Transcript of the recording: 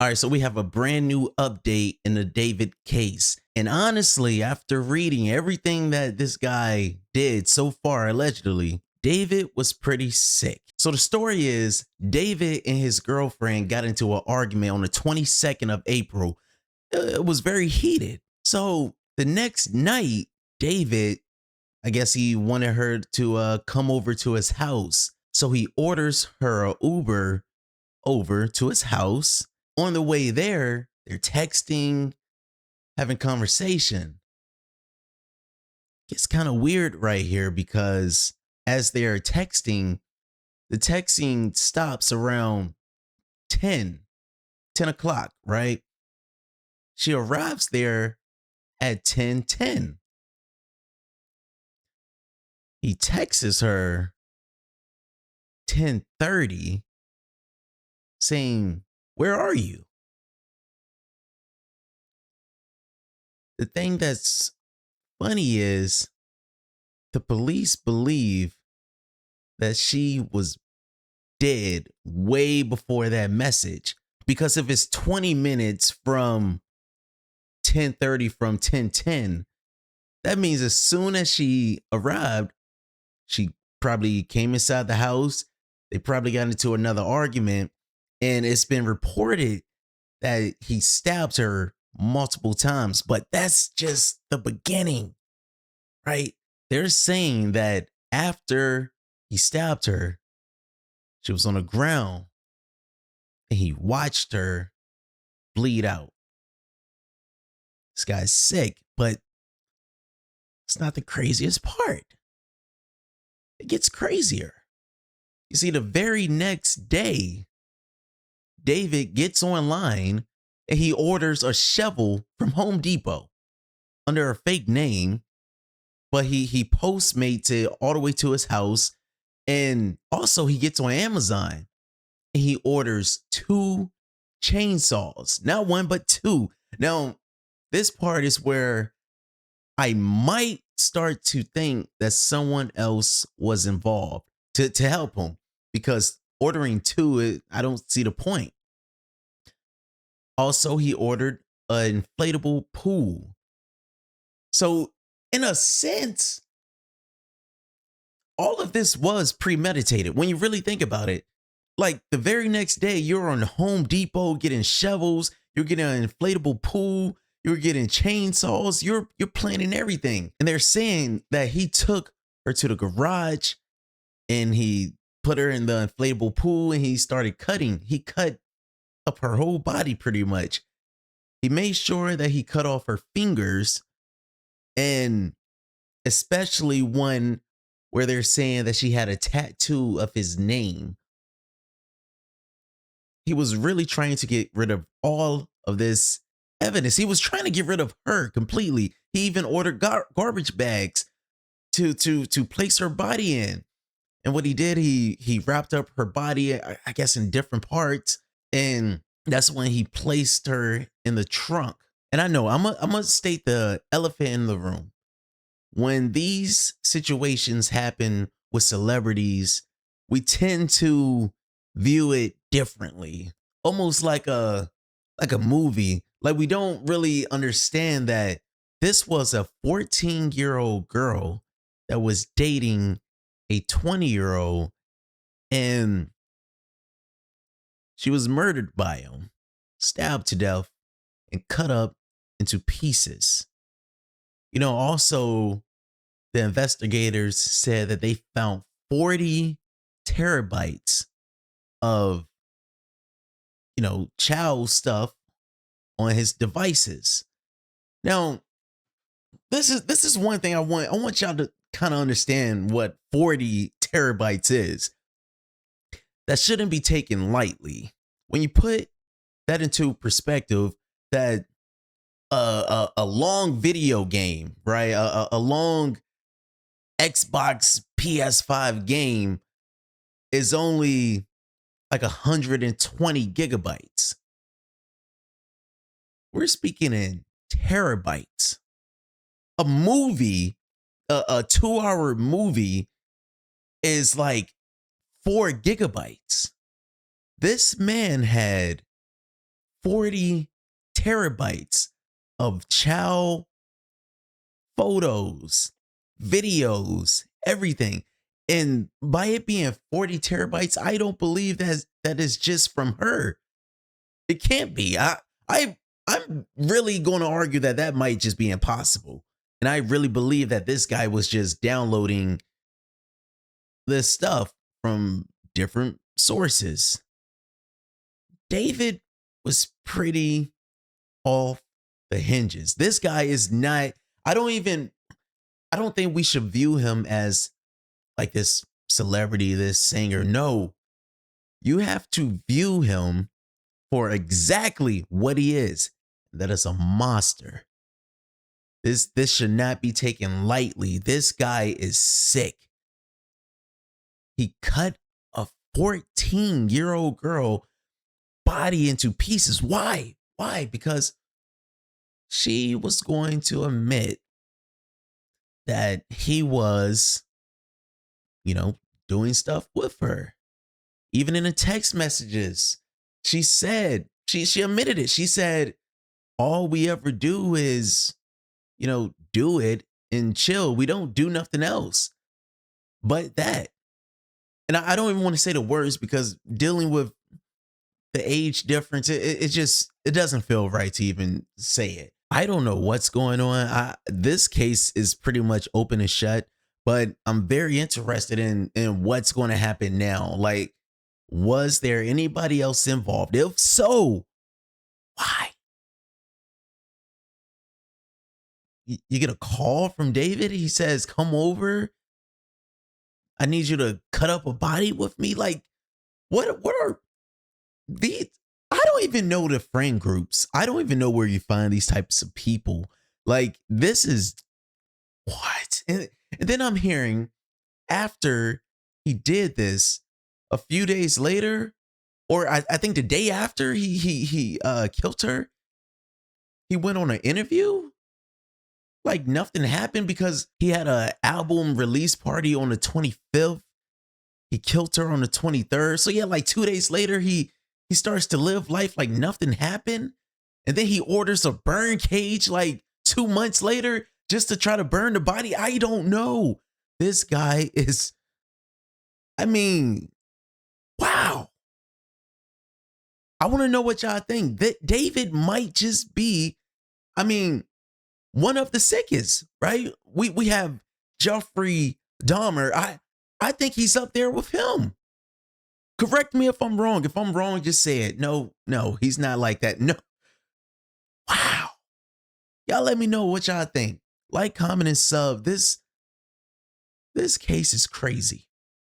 All right, so we have a brand new update in the David case. And honestly, after reading everything that this guy did so far, allegedly, David was pretty sick. So the story is David and his girlfriend got into an argument on the 22nd of April. It was very heated. So the next night, David, I guess he wanted her to come over to his house. So he orders her an Uber over to his house. On the way there, they're texting, having conversation. It's kind of weird right here because as they're texting, the texting stops around 10 o'clock, right? She arrives there at 10:10. He texts her 10:30 saying, "Where are you?" The thing that's funny is the police believe that she was dead way before that message, because if it's 20 minutes from 10:30 from 10:10, that means as soon as she arrived, she probably came inside the house. They probably got into another argument, and it's been reported that he stabbed her multiple times, but that's just the beginning, right? They're saying that after he stabbed her, she was on the ground and he watched her bleed out. This guy's sick, but it's not the craziest part. It gets crazier. You see, the very next day, David gets online and he orders a shovel from Home Depot under a fake name, but he postmates it all the way to his house. And also he gets on Amazon and he orders 2 chainsaws, not one, but 2. Now, this part is where I might start to think that someone else was involved to help him, because ordering 2, I don't see the point. Also, he ordered an inflatable pool. So, in a sense, all of this was premeditated when you really think about it. Like the very next day, you're on Home Depot getting shovels, you're getting an inflatable pool, you're getting chainsaws, you're planning everything. And they're saying that he took her to the garage and he put her in the inflatable pool and he started cutting. He cut up her whole body pretty much. He made sure that he cut off her fingers, and especially one where they're saying that she had a tattoo of his name. He was really trying to get rid of all of this evidence. He was trying to get rid of her completely. He even ordered garbage bags to place her body in. And what he did, he wrapped up her body, I guess, in different parts, and that's when he placed her in the trunk. And I know I'm gonna state the elephant in the room. When these situations happen with celebrities, we tend to view it differently, almost like a movie. Like we don't really understand that this was a 14-year-old girl that was dating a 20-year-old, and she was murdered by him, stabbed to death, and cut up into pieces. You know, also, the investigators said that they found 40 terabytes of, child stuff on his devices. Now, this is one thing I want y'all to kind of understand what 40 terabytes is. That shouldn't be taken lightly. When you put that into perspective, that a long video game, right? A long Xbox PS5 game is only like 120 gigabytes. We're speaking in terabytes. A movie, a 2-hour movie is like 4 gigabytes. This man had 40 terabytes of child photos, videos, everything. And by it being 40 terabytes, I don't believe that is just from her. It can't be. I'm really going to argue that that might just be impossible. And I really believe that this guy was just downloading this stuff from different sources. David was pretty off the hinges. This guy is not, I don't think we should view him as like this celebrity, this singer. No, you have to view him for exactly what he is. That is a monster. This should not be taken lightly. This guy is sick. He cut a 14-year-old girl body into pieces. Why? Why? Because she was going to admit that he was, you know, doing stuff with her. Even in the text messages, she said, she admitted it. She said, all we ever do is, you know, do it and chill. We don't do nothing else but that. And I don't even want to say the words because dealing with the age difference, it doesn't feel right to even say it. I don't know what's going on. This case is pretty much open and shut, but I'm very interested in what's going to happen now. Like, was there anybody else involved? If so, why? You get a call from David. He says, come over. I need you to cut up a body with me. Like, what are these? I don't even know the friend groups. I don't even know where you find these types of people. Like, this is what? And then I'm hearing after he did this, a few days later, or I think the day after he killed her, he went on an interview. Like nothing happened because he had an album release party on the 25th. He killed her on the 23rd. So yeah, like 2 days later, he starts to live life like nothing happened. And then he orders a burn cage like 2 months later just to try to burn the body. I don't know. This guy is, I mean, wow. I want to know what y'all think. That David might just be, I mean, one of the sickest, right? We have Jeffrey Dahmer. I think he's up there with him. Correct me if I'm wrong. If I'm wrong, just say it. No, he's not like that. No. Wow. Y'all let me know what y'all think. Like, comment, and sub. This case is crazy.